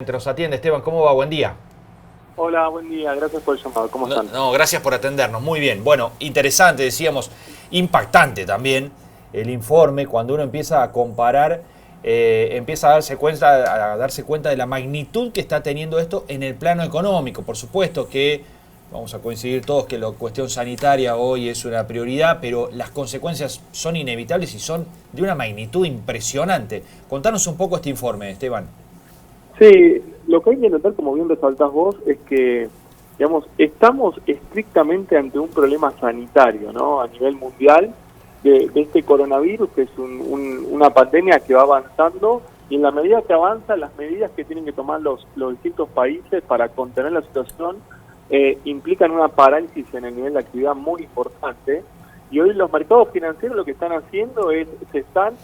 Nos atiende Esteban, ¿cómo va? Buen día. Hola, buen día, gracias por el llamado. ¿Cómo están? No, gracias por atendernos. Muy bien. Bueno, interesante, decíamos, impactante también el informe cuando uno empieza a comparar, empieza a darse cuenta de la magnitud que está teniendo esto en el plano económico. Por supuesto que vamos a coincidir todos que la cuestión sanitaria hoy es una prioridad, pero las consecuencias son inevitables y son de una magnitud impresionante. Contanos un poco este informe, Esteban. Sí, lo que hay que notar, como bien resaltás vos, es que, digamos, estamos estrictamente ante un problema sanitario, ¿no? A nivel mundial, de este coronavirus, que es una pandemia que va avanzando, y en la medida que avanza, las medidas que tienen que tomar los distintos países para contener la situación implican una parálisis en el nivel de actividad muy importante. Y hoy los mercados financieros lo que están haciendo es, se están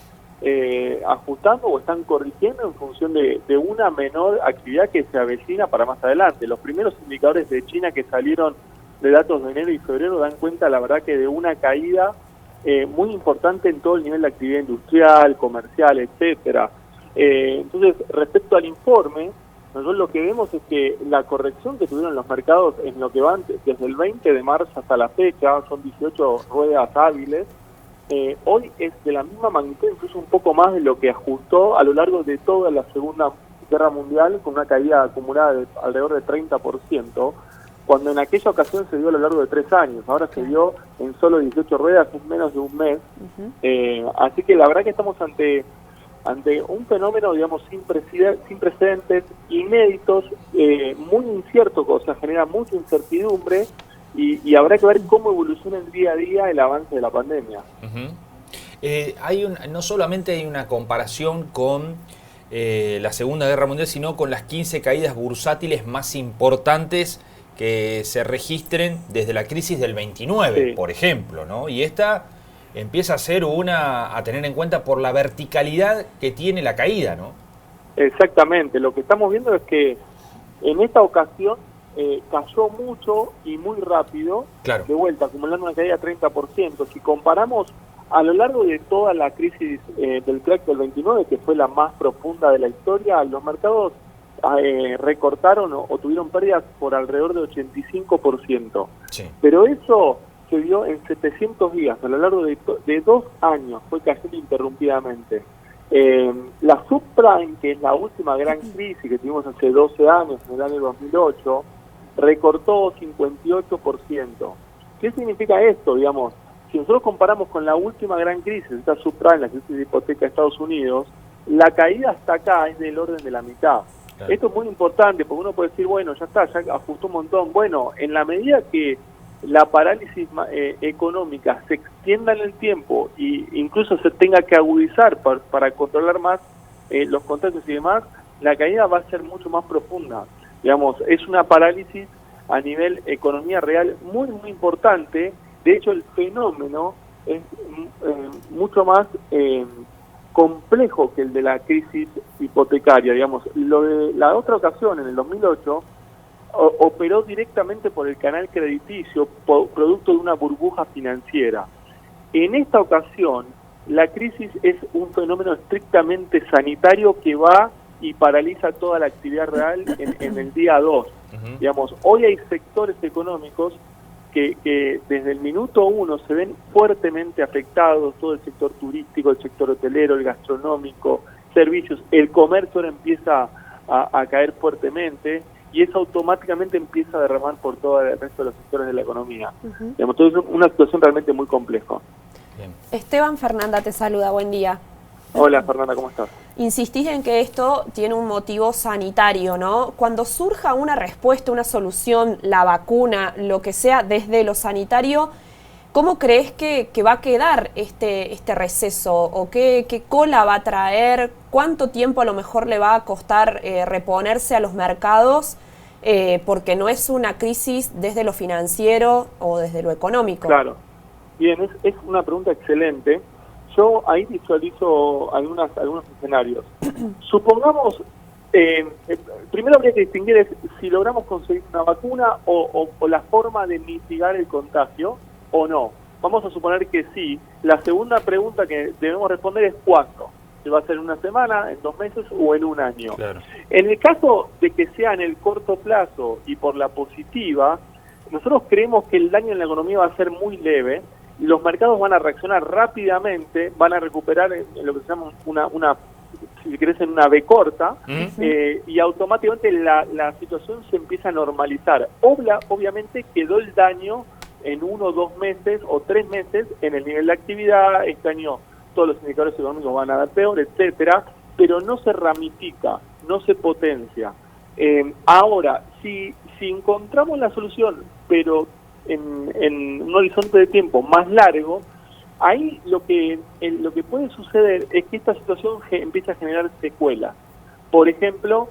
ajustando o están corrigiendo en función de una menor actividad que se avecina para más adelante. Los primeros indicadores de China que salieron de datos de enero y febrero dan cuenta, la verdad, que de una caída muy importante en todo el nivel de actividad industrial, comercial, etcétera. Entonces, respecto al informe, nosotros lo que vemos es que la corrección que tuvieron los mercados en lo que van desde el 20 de marzo hasta la fecha, son 18 ruedas hábiles, hoy es de la misma magnitud, incluso un poco más de lo que ajustó a lo largo de toda la Segunda Guerra Mundial, con una caída acumulada de alrededor de 30%, cuando en aquella ocasión se dio a lo largo de 3 años, ahora se dio en solo 18 ruedas, en menos de un mes. Así que la verdad que estamos ante un fenómeno, digamos, sin precedentes, inéditos, muy incierto, o sea, genera mucha incertidumbre, y habrá que ver cómo evoluciona el día a día el avance de la pandemia. No solamente hay una comparación con la Segunda Guerra Mundial, sino con las 15 caídas bursátiles más importantes que se registren desde la crisis del 29, Sí. por ejemplo, ¿no? Y esta empieza a ser una a tener en cuenta por la verticalidad que tiene la caída, ¿no? Exactamente, lo que estamos viendo es que en esta ocasión cayó mucho y muy rápido, Claro. de vuelta, acumulando una caída de 30%. Si comparamos a lo largo de toda la crisis del crack del 29, que fue la más profunda de la historia, los mercados recortaron o tuvieron pérdidas por alrededor de 85%. Sí. Pero eso se dio en 700 días, a lo largo de 2 años, fue cayendo interrumpidamente. La subprime, que es la última gran crisis que tuvimos hace 12 años, en el año 2008, recortó 58%. ¿Qué significa esto? Digamos, si nosotros comparamos con la última gran crisis, esta subprime, la crisis de hipoteca de Estados Unidos, la caída hasta acá es del orden de la mitad. Claro. Esto es muy importante, porque uno puede decir, bueno, ya está, ya ajustó un montón. Bueno, en la medida que la parálisis económica se extienda en el tiempo e incluso se tenga que agudizar para controlar más los contagios y demás, la caída va a ser mucho más profunda. Digamos, es una parálisis a nivel economía real muy, muy importante. De hecho, el fenómeno es mucho más complejo que el de la crisis hipotecaria. Digamos, lo de la otra ocasión, en el 2008, operó directamente por el canal crediticio, producto de una burbuja financiera. En esta ocasión, la crisis es un fenómeno estrictamente sanitario que va y paraliza toda la actividad real en el día 2. Digamos, hoy hay sectores económicos que desde el minuto 1 se ven fuertemente afectados, todo el sector turístico, el sector hotelero, el gastronómico, servicios, el comercio ahora empieza a caer fuertemente, y eso automáticamente empieza a derramar por todo el resto de los sectores de la economía. Digamos, entonces es una situación realmente muy compleja. Bien. Esteban, Fernanda te saluda, buen día. Hola Fernanda, ¿cómo estás? Insistís en que esto tiene un motivo sanitario, ¿no? Cuando surja una respuesta, una solución, la vacuna, lo que sea, desde lo sanitario, ¿cómo crees que va a quedar este receso? ¿O qué cola va a traer? ¿Cuánto tiempo a lo mejor le va a costar reponerse a los mercados? Porque no es una crisis desde lo financiero o desde lo económico. Claro. Bien, es una pregunta excelente. Yo ahí visualizo algunos escenarios. Supongamos, primero habría que distinguir si logramos conseguir una vacuna o la forma de mitigar el contagio o no. Vamos a suponer que sí. La segunda pregunta que debemos responder es ¿cuándo? si va a ser en una semana, en 2 meses o en un año. Claro. En el caso de que sea en el corto plazo y por la positiva, nosotros creemos que el daño en la economía va a ser muy leve, y los mercados van a reaccionar rápidamente, van a recuperar en lo que se llama una si querés, en una V corta, y automáticamente la situación se empieza a normalizar. Obviamente quedó el daño en 1, 2 meses o 3 meses en el nivel de actividad. Este año todos los indicadores económicos van a dar peor, etcétera, pero no se ramifica, no se potencia. Ahora, si encontramos la solución, pero en un horizonte de tiempo más largo, ahí lo que puede suceder es que esta situación empieza a generar secuelas. Por ejemplo,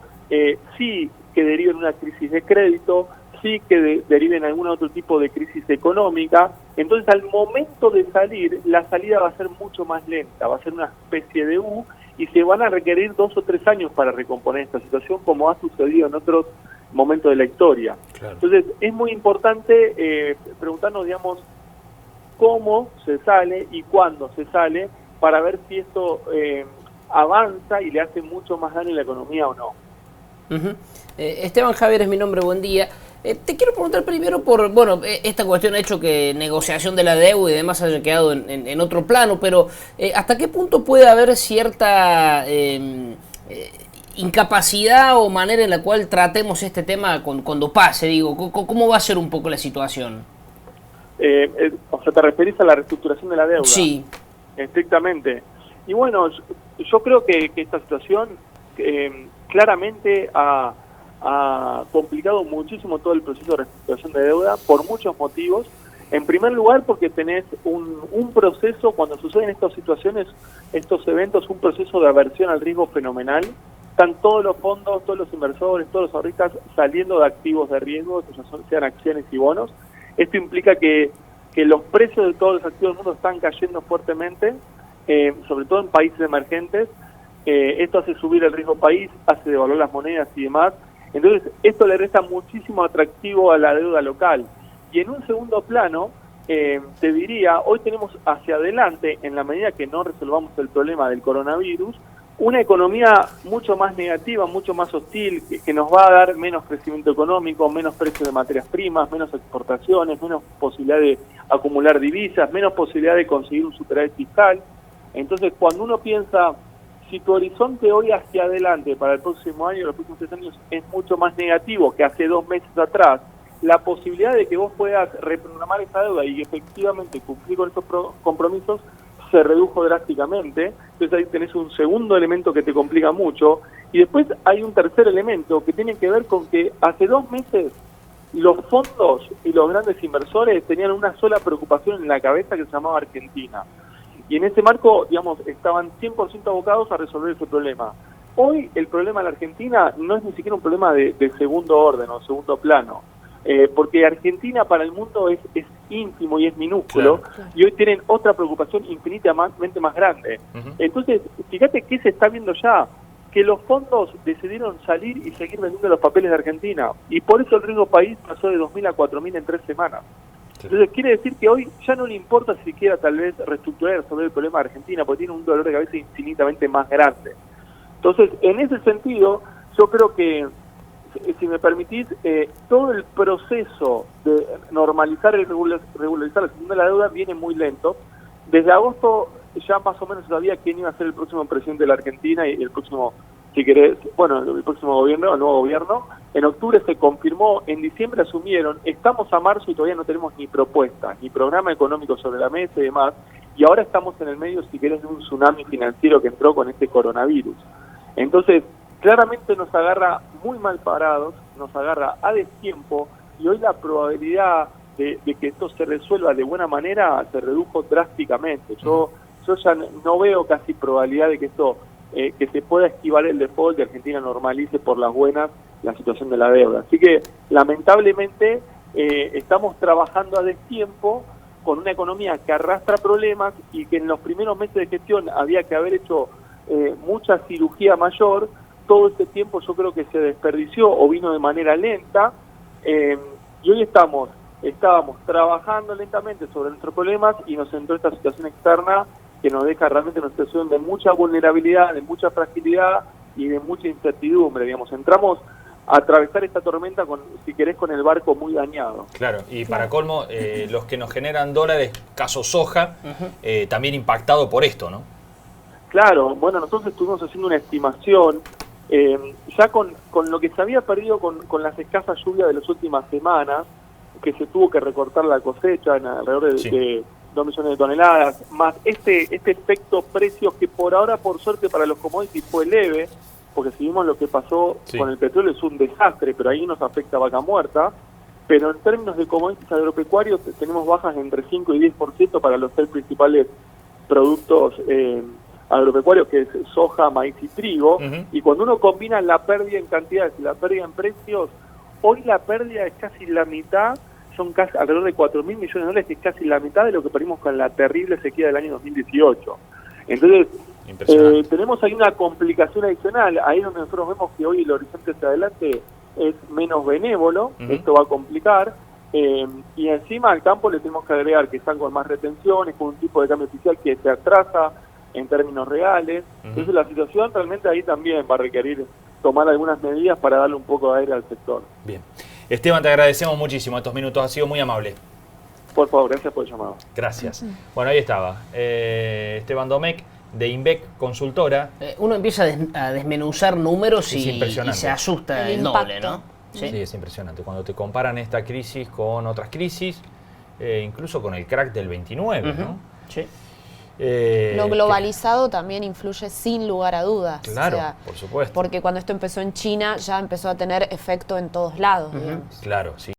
sí que derive en una crisis de crédito, sí que derive en algún otro tipo de crisis económica. Entonces, al momento de salir, la salida va a ser mucho más lenta, va a ser una especie de U, y se van a requerir 2 o 3 años para recomponer esta situación, como ha sucedido en otros momentos de la historia. Claro. Entonces, es muy importante preguntarnos, digamos, cómo se sale y cuándo se sale, para ver si esto avanza y le hace mucho más daño a la economía o no. Esteban Javier es mi nombre, buen día. Te quiero preguntar primero por, bueno, esta cuestión ha hecho que negociación de la deuda y demás haya quedado en otro plano, pero ¿hasta qué punto puede haber cierta incapacidad o manera en la cual tratemos este tema cuando pase? Digo, ¿cómo va a ser un poco la situación? O sea, ¿te referís a la reestructuración de la deuda? Sí. Estrictamente. Y bueno, yo creo que esta situación claramente ha complicado muchísimo todo el proceso de reestructuración de deuda por muchos motivos. En primer lugar, porque tenés un proceso, cuando suceden estas situaciones, estos eventos, un proceso de aversión al riesgo fenomenal. Están todos los fondos, todos los inversores, todos los ahorristas saliendo de activos de riesgo, sean acciones y bonos. Esto implica que los precios de todos los activos del mundo están cayendo fuertemente, sobre todo en países emergentes. Esto hace subir el riesgo país, hace devaluar las monedas y demás. Entonces, esto le resta muchísimo atractivo a la deuda local. Y en un segundo plano, te diría, hoy tenemos hacia adelante, en la medida que no resolvamos el problema del coronavirus, una economía mucho más negativa, mucho más hostil, que nos va a dar menos crecimiento económico, menos precios de materias primas, menos exportaciones, menos posibilidad de acumular divisas, menos posibilidad de conseguir un superávit fiscal. Entonces, cuando uno piensa, si tu horizonte hoy hacia adelante para el próximo año, los próximos 3 años, es mucho más negativo que hace 2 meses atrás, la posibilidad de que vos puedas reprogramar esa deuda y efectivamente cumplir con estos compromisos se redujo drásticamente. Entonces ahí tenés un segundo elemento que te complica mucho, y después hay un tercer elemento que tiene que ver con que hace 2 meses los fondos y los grandes inversores tenían una sola preocupación en la cabeza que se llamaba Argentina, y en ese marco, digamos, estaban 100% abocados a resolver ese problema. Hoy el problema de la Argentina no es ni siquiera un problema de segundo orden o segundo plano, porque Argentina para el mundo es ínfimo y es minúsculo, claro. Y hoy tienen otra preocupación infinitamente más grande. Entonces, fíjate que se está viendo ya, que los fondos decidieron salir y seguir vendiendo los papeles de Argentina, y por eso el riesgo país pasó de 2.000 a 4.000 en 3 semanas. Entonces quiere decir que hoy ya no le importa siquiera tal vez reestructurar sobre el problema de Argentina, porque tiene un dolor de cabeza infinitamente más grande. Entonces, en ese sentido, yo creo que, si me permitís, todo el proceso de normalizar y regularizar la situación de la deuda viene muy lento. Desde agosto ya más o menos sabía quién iba a ser el próximo presidente de la Argentina y el próximo, si querés, bueno, el próximo gobierno, el nuevo gobierno. En octubre se confirmó, en diciembre asumieron, estamos a marzo y todavía no tenemos ni propuesta, ni programa económico sobre la mesa y demás, y ahora estamos en el medio, si querés, de un tsunami financiero que entró con este coronavirus. Entonces, claramente nos agarra muy mal parados, nos agarra a destiempo, y hoy la probabilidad de que esto se resuelva de buena manera se redujo drásticamente. Yo ya no veo casi probabilidad de que esto, que se pueda esquivar el default y Argentina normalice por las buenas la situación de la deuda. Así que, lamentablemente, estamos trabajando a destiempo con una economía que arrastra problemas y que en los primeros meses de gestión había que haber hecho mucha cirugía mayor. Todo este tiempo yo creo que se desperdició o vino de manera lenta, y hoy estábamos trabajando lentamente sobre nuestros problemas y nos entró esta situación externa que nos deja realmente una situación de mucha vulnerabilidad, de mucha fragilidad y de mucha incertidumbre, digamos. Entramos a atravesar esta tormenta, si querés, con el barco muy dañado. Claro, y para colmo, los que nos generan dólares, caso soja, también impactado por esto, ¿no? Claro, bueno, nosotros estuvimos haciendo una estimación, ya con lo que se había perdido con las escasas lluvias de las últimas semanas, que se tuvo que recortar la cosecha en alrededor de 2 millones de toneladas, más este efecto precios que por ahora, por suerte para los commodities, fue leve, porque si vimos lo que pasó con el petróleo es un desastre, pero ahí nos afecta vaca muerta. Pero en términos de commodities agropecuarios tenemos bajas entre 5 y 10% para los 3 principales productos agropecuarios, que es soja, maíz y trigo. Y cuando uno combina la pérdida en cantidades y la pérdida en precios, hoy la pérdida es casi la mitad, son casi alrededor de 4.000 millones de dólares, que es casi la mitad de lo que perdimos con la terrible sequía del año 2018. Entonces, tenemos ahí una complicación adicional, ahí donde nosotros vemos que hoy el horizonte hacia adelante es menos benévolo, esto va a complicar, y encima al campo le tenemos que agregar que están con más retenciones, con un tipo de cambio oficial que se atrasa en términos reales. Entonces la situación realmente ahí también va a requerir tomar algunas medidas para darle un poco de aire al sector. Bien. Esteban, te agradecemos muchísimo estos minutos, ha sido muy amable. Por favor, gracias por el llamado. Gracias. Bueno, ahí estaba. Esteban Domecq, de INVEC Consultora. Uno empieza a desmenuzar números y se asusta el doble, ¿no? Sí, es impresionante. Cuando te comparan esta crisis con otras crisis, incluso con el crack del 29, ¿no? Sí. Lo globalizado también influye sin lugar a dudas. Claro, por supuesto. Porque cuando esto empezó en China ya empezó a tener efecto en todos lados. Digamos. Claro, sí.